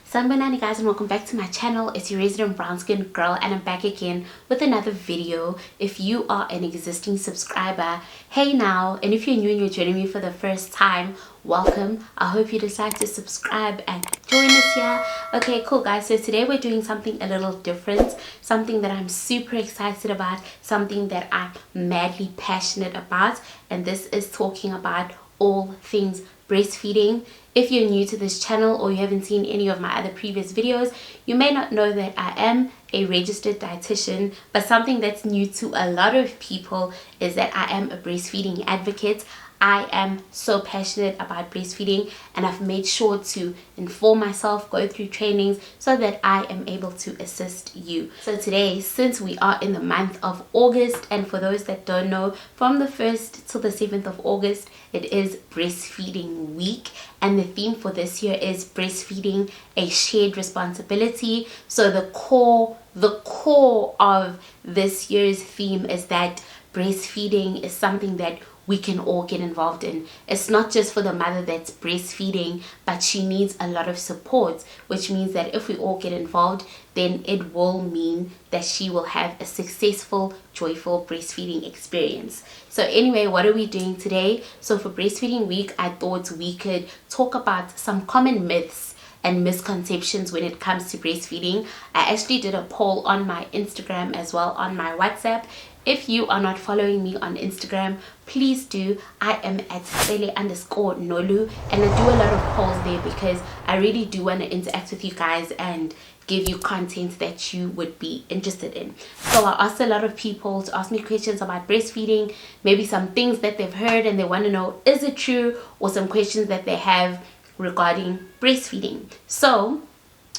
Sunbanana guys, and welcome back to my channel. It's your resident brown skin girl, and I'm back again with another video. If you are an existing subscriber, hey now, and if you're new and you're joining me for the first time, welcome. I hope you decide to subscribe and join us here. Okay, cool guys, so today we're doing something a little different, something that I'm super excited about, something that I'm madly passionate about, and this is talking about all things breastfeeding. If you're new to this channel or you haven't seen any of my other previous videos, you may not know that I am a registered dietitian, but something that's new to a lot of people is that I am a breastfeeding advocate. I am so passionate about breastfeeding, and I've made sure to inform myself, go through trainings so that I am able to assist you. So today, since we are in the month of August, and for those that don't know, from the 1st till the 7th of August, it is breastfeeding week, and the theme for this year is breastfeeding, a shared responsibility. So the core of this year's theme is that breastfeeding is something that we can all get involved in. It's not just for the mother that's breastfeeding, but she needs a lot of support, which means that if we all get involved, then it will mean that she will have a successful, joyful breastfeeding experience. So anyway, what are we doing today? So for breastfeeding week, I thought we could talk about some common myths and misconceptions when it comes to breastfeeding. I actually did a poll on my Instagram as well on my WhatsApp. If you are not following me on Instagram, please do. I am at @Sele_Nolu, and I do a lot of polls there because I really do want to interact with you guys and give you content that you would be interested in. So I asked a lot of people to ask me questions about breastfeeding, maybe some things that they've heard and they want to know, is it true, or some questions that they have regarding breastfeeding. So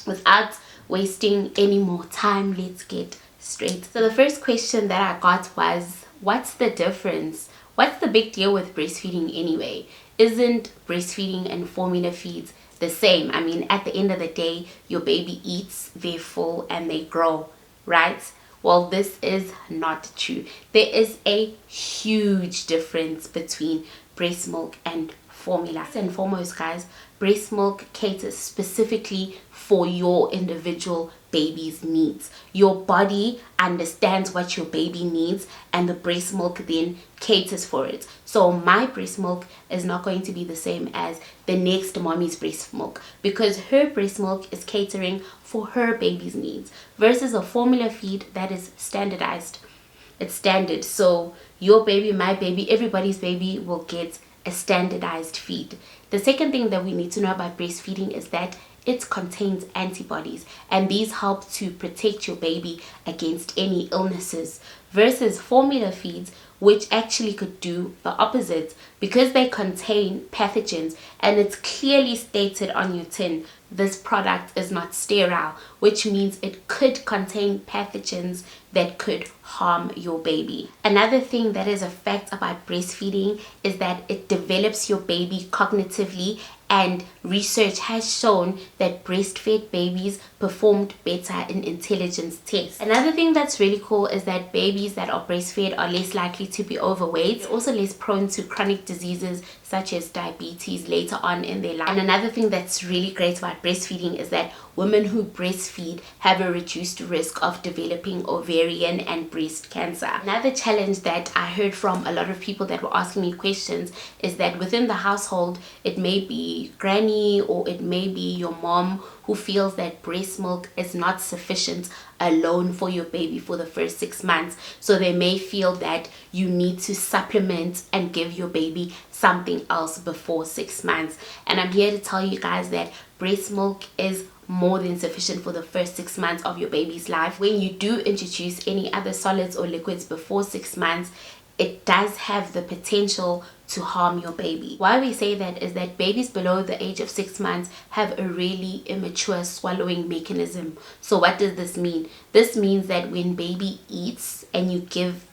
without wasting any more time, let's get straight. So the first question that I got was, what's the difference? What's the big deal with breastfeeding anyway? Isn't breastfeeding and formula feeds the same? I mean, at the end of the day, your baby eats, they're full, and they grow, right? Well, this is not true. There is a huge difference between breast milk and formula. First and foremost, guys, breast milk caters specifically for your individual baby's needs. Your body understands what your baby needs, and the breast milk then caters for it. So my breast milk is not going to be the same as the next mommy's breast milk, because her breast milk is catering for her baby's needs, versus a formula feed that is standardized. It's standard. So your baby, my baby, everybody's baby will get a standardized feed. The second thing that we need to know about breastfeeding is that it contains antibodies, and these help to protect your baby against any illnesses, versus formula feeds, which actually could do the opposite because they contain pathogens, and it's clearly stated on your tin, this product is not sterile, which means it could contain pathogens that could harm your baby. Another thing that is a fact about breastfeeding is that it develops your baby cognitively, and research has shown that breastfed babies performed better in intelligence tests. Another thing that's really cool is that babies that are breastfed are less likely to be overweight, also less prone to chronic diseases such as diabetes later on in their life. And another thing that's really great about breastfeeding is that women who breastfeed have a reduced risk of developing ovarian and breast cancer. Another challenge that I heard from a lot of people that were asking me questions is that within the household, it may be granny or it may be your mom who feels that breast milk is not sufficient alone for your baby for the first 6 months. So they may feel that you need to supplement and give your baby something else before 6 months. And I'm here to tell you guys that breast milk is more than sufficient for the first 6 months of your baby's life. When you do introduce any other solids or liquids before 6 months, it does have the potential to harm your baby. Why we say that is that babies below the age of 6 months have a really immature swallowing mechanism. So what does this mean? This means that when baby eats and you give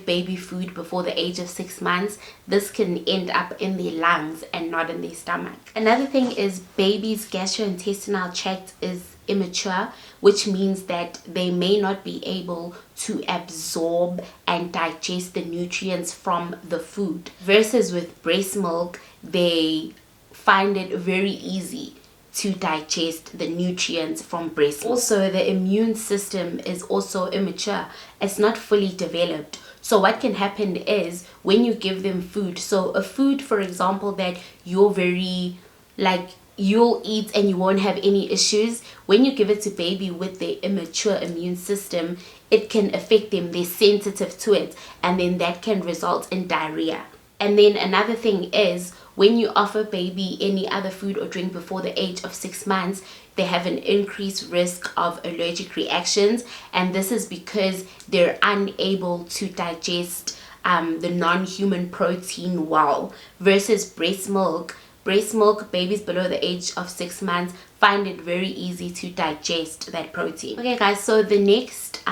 baby food before the age of 6 months, this can end up in their lungs and not in their stomach. Another thing is baby's gastrointestinal tract is immature, which means that they may not be able to absorb and digest the nutrients from the food, versus with breast milk they find it very easy to digest the nutrients from breast milk. Also, the immune system is also immature. It's not fully developed. So what can happen is when you give them food, so a food, for example, that you're very, like, you'll eat and you won't have any issues, when you give it to baby with their immature immune system, it can affect them. They're sensitive to it, and then that can result in diarrhea. And then another thing is, when you offer baby any other food or drink before the age of 6 months, they have an increased risk of allergic reactions, and this is because they're unable to digest the non-human protein well. Versus breast milk, babies below the age of 6 months find it very easy to digest that protein. Okay guys, so the next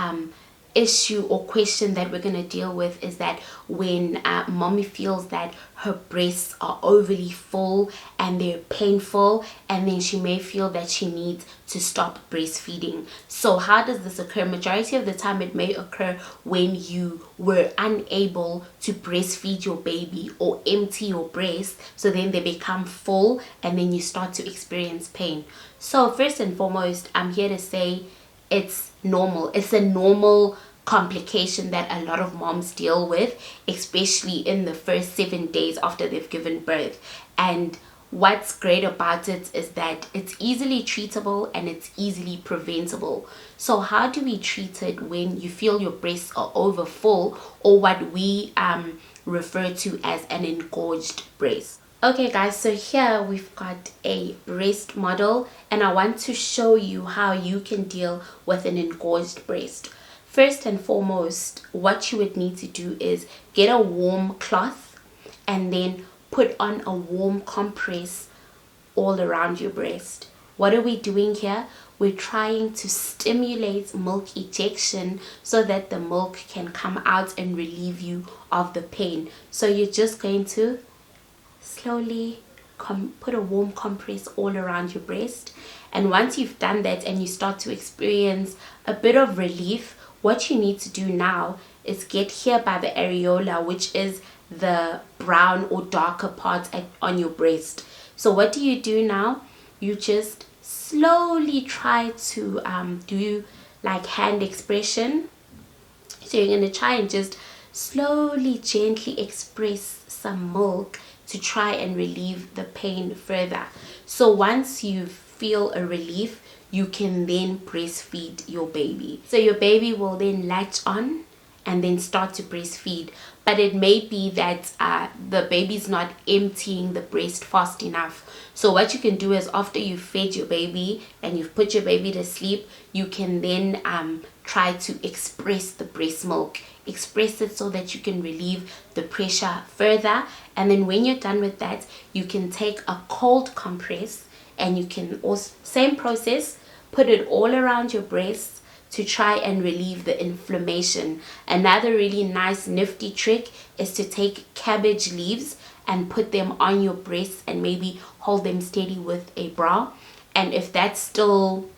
issue or question that we're going to deal with is that when mommy feels that her breasts are overly full and they're painful, and then she may feel that she needs to stop breastfeeding. So how does this occur? Majority of the time it may occur when you were unable to breastfeed your baby or empty your breast, so then they become full and then you start to experience pain. So first and foremost, I'm here to say it's normal. It's a normal complication that a lot of moms deal with, especially in the first 7 days after they've given birth. And what's great about it is that it's easily treatable and it's easily preventable. So how do we treat it when you feel your breasts are over full, or what we refer to as an engorged breast? Okay guys, so here we've got a breast model, and I want to show you how you can deal with an engorged breast. First and foremost, what you would need to do is get a warm cloth and then put on a warm compress all around your breast. What are we doing here? We're trying to stimulate milk ejection so that the milk can come out and relieve you of the pain. So you're just going to slowly put a warm compress all around your breast, and once you've done that and you start to experience a bit of relief, what you need to do now is get here by the areola, which is the brown or darker part on your breast. So what do you do now? You just slowly try to do like hand expression. So you're going to try and just slowly, gently express some milk to try and relieve the pain further. So once you feel a relief, you can then breastfeed your baby. So your baby will then latch on and then start to breastfeed. But it may be that the baby's not emptying the breast fast enough. So what you can do is, after you've fed your baby and you've put your baby to sleep, you can then try to express the breast milk. Express it so that you can relieve the pressure further. And then when you're done with that, you can take a cold compress and you can also, same process, put it all around your breast to try and relieve the inflammation. Another really nice nifty trick is to take cabbage leaves and put them on your breasts and maybe hold them steady with a bra. And if that's still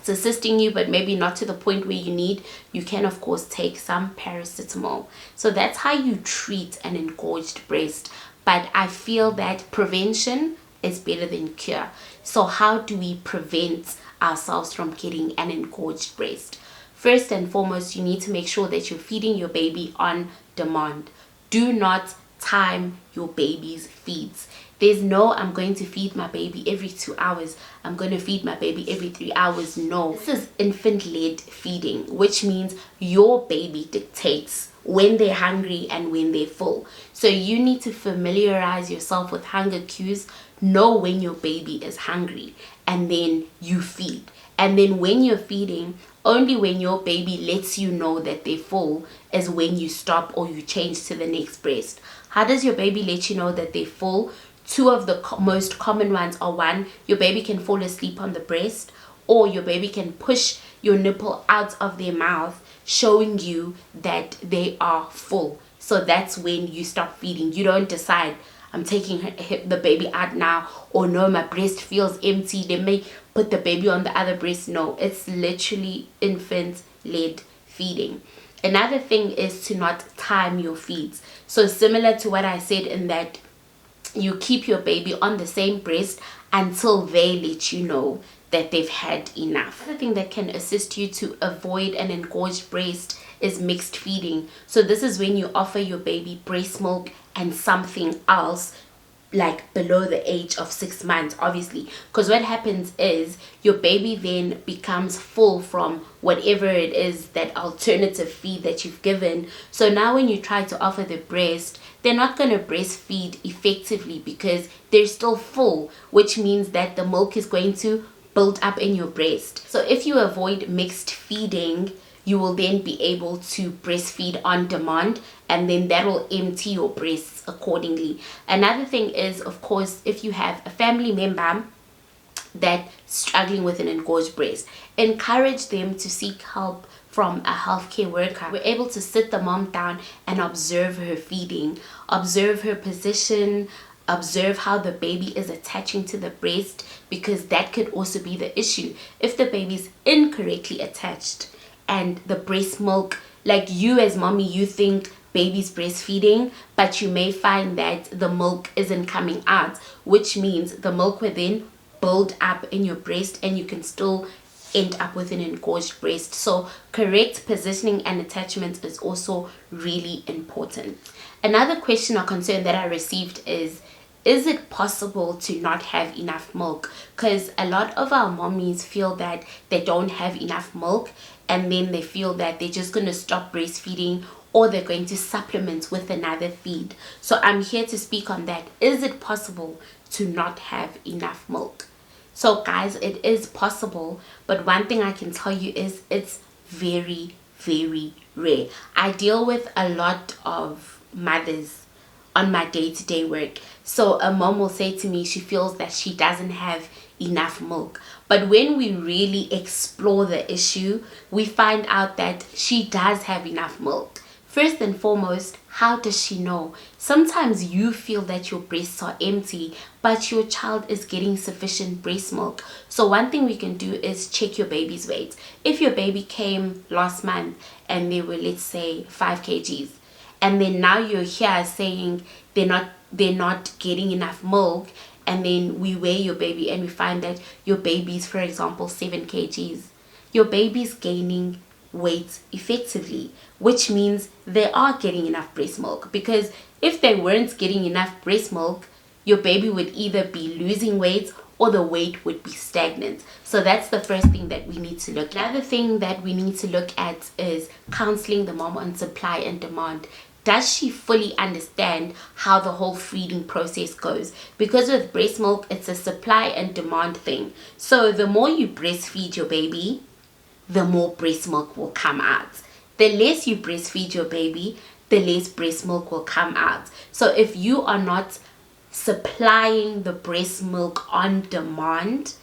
assisting you but maybe not to the point where you need, you can of course take some paracetamol. So that's how you treat an engorged breast. But I feel that prevention is better than cure. So how do we prevent ourselves from getting an engorged breast? First and foremost, you need to make sure that you're feeding your baby on demand. Do not time your baby's feeds. There's no, I'm going to feed my baby every 2 hours, I'm going to feed my baby every 3 hours. No, this is infant-led feeding, which means your baby dictates when they're hungry and when they're full. So you need to familiarize yourself with hunger cues, know when your baby is hungry, and then you feed. And then when you're feeding, only when your baby lets you know that they're full is when you stop or you change to the next breast. How does your baby let you know that they're full? Two of the most common ones are, one, your baby can fall asleep on the breast, or your baby can push your nipple out of their mouth, showing you that they are full. So that's when you stop feeding. You don't decide, I'm taking the baby out now, or no, my breast feels empty, let me put the baby on the other breast. No, it's literally infant-led feeding. Another thing is to not time your feeds. So similar to what I said in that you keep your baby on the same breast until they let you know that they've had enough. Another thing that can assist you to avoid an engorged breast is mixed feeding. So this is when you offer your baby breast milk and something else, like below the age of 6 months, obviously, because what happens is your baby then becomes full from whatever it is, that alternative feed that you've given. So now when you try to offer the breast, they're not going to breastfeed effectively because they're still full, which means that the milk is going to build up in your breast. So if you avoid mixed feeding, you will then be able to breastfeed on demand, and then that will empty your breasts accordingly. Another thing is, of course, if you have a family member that's struggling with an engorged breast, encourage them to seek help from a healthcare worker. We're able to sit the mom down and observe her feeding, observe her position, observe how the baby is attaching to the breast, because that could also be the issue. If the baby's incorrectly attached and the breast milk, like you as mommy, you think baby's breastfeeding, but you may find that the milk isn't coming out, which means the milk will then build up in your breast and you can still end up with an engorged breast. So correct positioning and attachment is also really important. Another question or concern that I received is it possible to not have enough milk? Because a lot of our mommies feel that they don't have enough milk, and then they feel that they're just going to stop breastfeeding, or they're going to supplement with another feed. So I'm here to speak on that. Is it possible to not have enough milk? So guys, it is possible, but one thing I can tell you is it's very, very rare. I deal with a lot of mothers on my day-to-day work. So a mom will say to me she feels that she doesn't have enough milk, but when we really explore the issue, we find out that she does have enough milk. First and foremost, how does she know? Sometimes you feel that your breasts are empty, but your child is getting sufficient breast milk. So one thing we can do is check your baby's weight. If your baby came last month and they were, let's say, 5 kgs, and then now you're here saying they're not getting enough milk, and then we weigh your baby and we find that your baby's, for example, 7 kgs, your baby's gaining weight effectively, which means they are getting enough breast milk. Because if they weren't getting enough breast milk, your baby would either be losing weight or the weight would be stagnant. So that's the first thing that we need to look at. Another thing that we need to look at is counseling the mom on supply and demand. Does she fully understand how the whole feeding process goes? Because with breast milk, it's a supply and demand thing. So the more you breastfeed your baby, the more breast milk will come out. The less you breastfeed your baby, the less breast milk will come out. So if you are not supplying the breast milk on demand,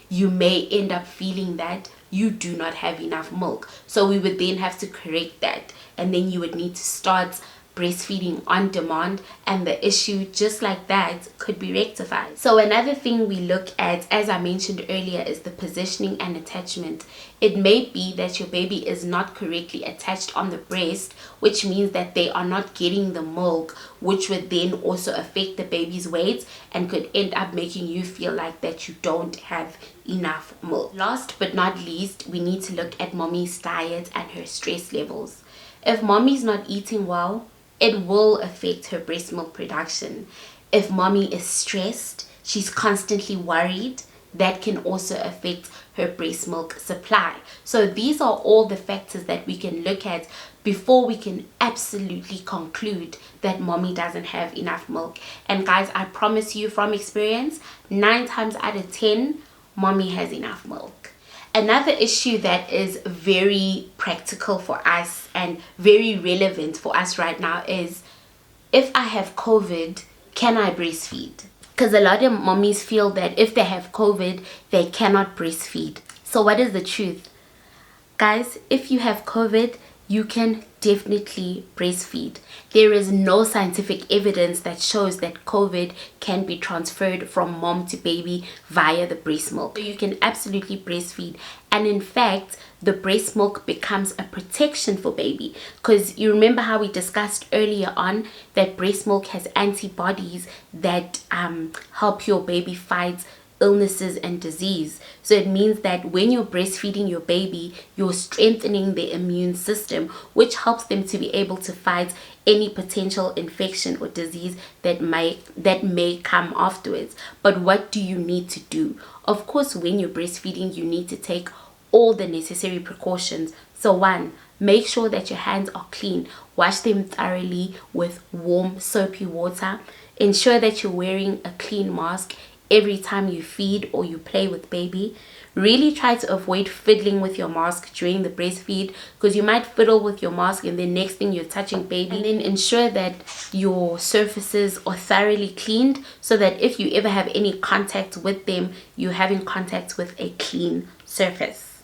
you may end up feeling that you do not have enough milk. So we would then have to correct that, and then you would need to start breastfeeding on demand, and the issue just like that could be rectified. So another thing we look at, as I mentioned earlier, is the positioning and attachment. It may be that your baby is not correctly attached on the breast, which means that they are not getting the milk, which would then also affect the baby's weight and could end up making you feel like that you don't have enough milk. Last but not least, we need to look at mommy's diet and her stress levels. If mommy's not eating well, it will affect her breast milk production. If mommy is stressed, she's constantly worried, that can also affect her breast milk supply. So these are all the factors that we can look at before we can absolutely conclude that mommy doesn't have enough milk. And guys, I promise you from experience, 9 times out of 10, mommy has enough milk. Another issue that is very practical for us and very relevant for us right now is, if I have COVID, can I breastfeed? Because a lot of mommies feel that if they have COVID, they cannot breastfeed. So what is the truth? Guys, if you have COVID, you can definitely breastfeed. There is no scientific evidence that shows that COVID can be transferred from mom to baby via the breast milk. So you can absolutely breastfeed, and in fact the breast milk becomes a protection for baby, because you remember how we discussed earlier on that breast milk has antibodies that help your baby fight illnesses and disease. So it means that when you're breastfeeding your baby, you're strengthening their immune system, which helps them to be able to fight any potential infection or disease that may come afterwards. But what do you need to do? Of course, when you're breastfeeding, you need to take all the necessary precautions. So one, make sure that your hands are clean. Wash them thoroughly with warm soapy water. Ensure that you're wearing a clean mask every time you feed or you play with baby. Really try to avoid fiddling with your mask during the breastfeed, because you might fiddle with your mask and then next thing you're touching baby. And then ensure that your surfaces are thoroughly cleaned, so that if you ever have any contact with them, you're having contact with a clean surface.